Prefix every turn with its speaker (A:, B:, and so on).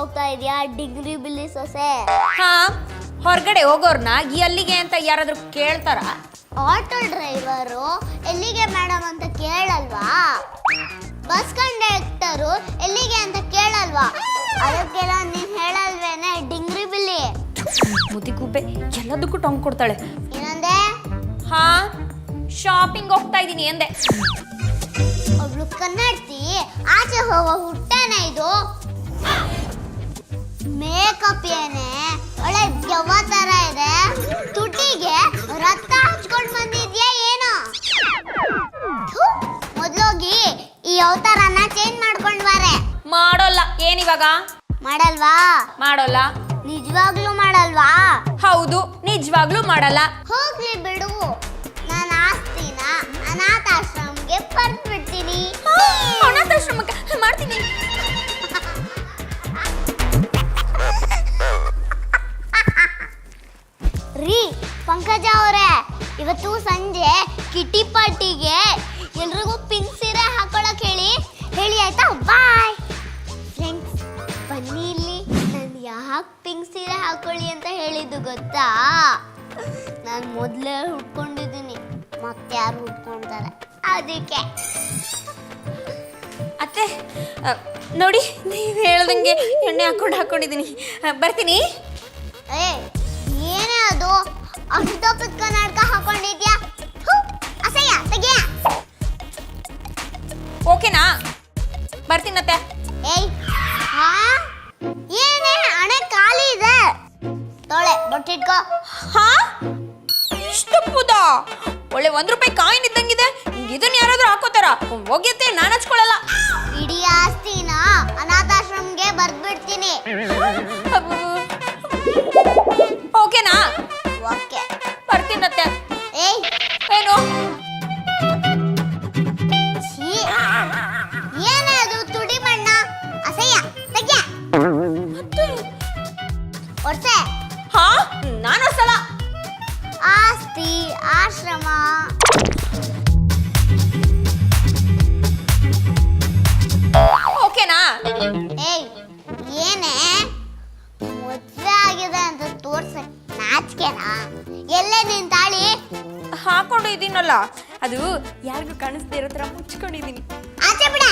A: ಹೋಗ್ತಾ ಇದೀಯಾ ಡಿಗ್ರಿ ಬಿಲ್ಲಿ ಸೊಸೆ?
B: ಹಾ, ಹೊರಗಡೆ ಹೋಗೋರ್ನ ಎಲ್ಲಿಗೆ ಅಂತ ಯಾರಾದ್ರೂ ಕೇಳ್ತಾರ?
A: ಆಟೋ ಡ್ರೈವರು ಎಲ್ಲಿಗೆ ಮೇಡಮ್ ಅಂತ ಕೇಳಲ್ವಾ? ಬಸ್ ಕಂಡಕ್ಟರು ಎಲ್ಲಿಗೆ ಅಂತ ಕೇಳಲ್ವಾ? ಅದಕ್ಕೆಲ್ಲ ನೀನ್ ಹೇಳಲ್ವೇನೆ ಡಿಂಗ್ರಿ ಬಿಲ್ಲಿ?
B: ಮುದಿಗುಬ್ಬೆ ಎಲ್ಲದಕ್ಕೂ ಟೊಂಗ್ ಕೊಡ್ತಾಳೆ.
A: ಏನಂದೆ?
B: ಹಾ, ಶಾಪಿಂಗ್ ಹೋಗ್ತಾ ಇದೀನಿ ಎಂದೆ.
A: ಒಬ್ಳು ಕನ್ನಡತಿ ಆಚೆ ಹೋಗೋ ಹುಟ್ಟೇನ ಇದು? ಮೇಕಪ್ ಏನೇ ಒಳ್ಳೆ ದೆವ್ವ ತರ ಇದೆ. ತುಟಿಗೆ ರಕ್ತ ಹಚ್ಕೊಂಡ್ ಬಂದಿದ್ಯಾ ಏನೋ? ಮೊದ್ಲೋಗಿ ಈ ಅವತಾರನ ಚೇಂಜ್ ಮಾಡ್ಕೊಂಡ್ ಬಾರೆ.
B: ಮಾಡೋಲ್ಲ. ಏನಿವಾಗ?
A: ಮಾಡಲ್ವಾ?
B: ಮಾಡೋಲ್ಲ.
A: ನಿಜವಾಗ್ಲೂ ಮಾಡಲ್ವಾ?
B: ಹೌದು, ನಿಜವಾಗ್ಲೂ ಮಾಡಲ್ಲ.
A: ಹೋಗ್ಲಿ ಬಿಡು, ನನ್ನ ಆಸ್ತಿನ ಅನಾಥಾಶ್ರಮಕ್ಕೆ ಬರ್ದ್ಬಿಡ್ತೀನಿ.
B: ಅನಾಥಾಶ್ರಮಕ್ಕೆ ಮಾಡ್ತೀನಿ.
A: ರೀ ಪಂಕಜ ಅವರೇ, ಇವತ್ತು ಸಂಜೆ ಕಿಟಿ ಪಾರ್ಟಿಗೆ ಎಲ್ರಿಗೂ ಪಿಂಕ್ ಸೀರೆ ಹಾಕೊಳಕ್ ಹೇಳಿ ಆಯ್ತಾ? ಬಾಯ್ ಫ್ರೆಂಡ್ಸ್, ಬನ್ನಿ ಇಲ್ಲಿ. ನಾನು ಯಾಕೆ ಪಿಂಕ್ ಸೀರೆ ಹಾಕೊಳ್ಳಿ ಅಂತ ಹೇಳಿದ್ದು ಗೊತ್ತಾ? ನಾನು ಮೊದಲೇ ಉಟ್ಕೊಂಡಿದ್ದೀನಿ, ಮತ್ತೆ ಯಾರು ಉಟ್ಕೊಳ್ತಾರೆ ಅದಕ್ಕೆ.
B: ಅತ್ತೆ ನೋಡಿ, ನೀವು ಹೇಳ್ದಂಗೆ ಎಣ್ಣೆ ಹಾಕೊಂಡಿದ್ದೀನಿ. ಬರ್ತೀನಿ.
A: ಏ ಏನೇ ಅದು ಅಷ್ಟು ದಪ್ಪದ ಕನ್ನಡಕ ಹಾಕೊಂಡಿದ್ಯಾ? ಅಸಹ್ಯ, ತೆಗಿಯ.
B: ಓಕೆನಾ? ಬರ್ತೀನತ್ತೆ.
A: ಏಯ್ ಹಾ, ಏನೇ ಹಣೆ ಖಾಲಿ ಇದೆ, ತೊಳೆ ಬೊಟ್ಟಿಟ್ಕೋ.
B: ಹಾ, ಇಷ್ಟಪ್ಪುದಾ? ಒಳ್ಳೆ ₹1 ಕಾಯಿನ್ ಇದ್ದಂಗಿದೆ. ಇದನ್ನ ಯಾರಾದ್ರೂ ಹಾಕೋತಾರ? ಹೋಗ್ಯತ್ತೆ, ನಾನು ಹಚ್ಕೊಳ್ಳಲ್ಲ.
A: ಇಡೀ ಆಸ್ತಿನ ಅನಾಥಾಶ್ರಮಕ್ಕೆ ಬರ್ದ್ಬಿಡ್ತೀನಿ.
B: ಓಕೆನಾ?
A: ಓಕೆ,
B: ಬರ್ತೀನತ್ತೆ.
A: ಏಯ್
B: ಏನು?
A: ಛೀ, ಏನೇ ಅದು ತುಡಿ ಬಣ್ಣ? ಅಸಹ್ಯ, ತೆಗಿಯ. ಒಡ್ಸೆ.
B: ಹಾ, ನಾನು ಹೊಸಲ್ಲ.
A: ಆಸ್ತಿ ಆಶ್ರಮ
B: ಓಕೆನಾ?
A: ಏಯ್ ಏನೇ ಮದ್ವೆ ಆಗಿದೆ ಅಂತ ತೋರ್ಸಕ್ ನಾಚಿಕೆನಾ? ಎಲ್ಲೇ ನಿನ್ ತಾಳಿ?
B: ಹಾಕೊಂಡು ಇದೀನಲ್ಲ, ಅದು ಯಾರಿಗೂ ಕಾಣಿಸ್ದೇ ಇರೋ ತರ ಮುಚ್ಕೊಂಡಿದೀನಿ.
A: ಆಚೆ ಬಿಡ.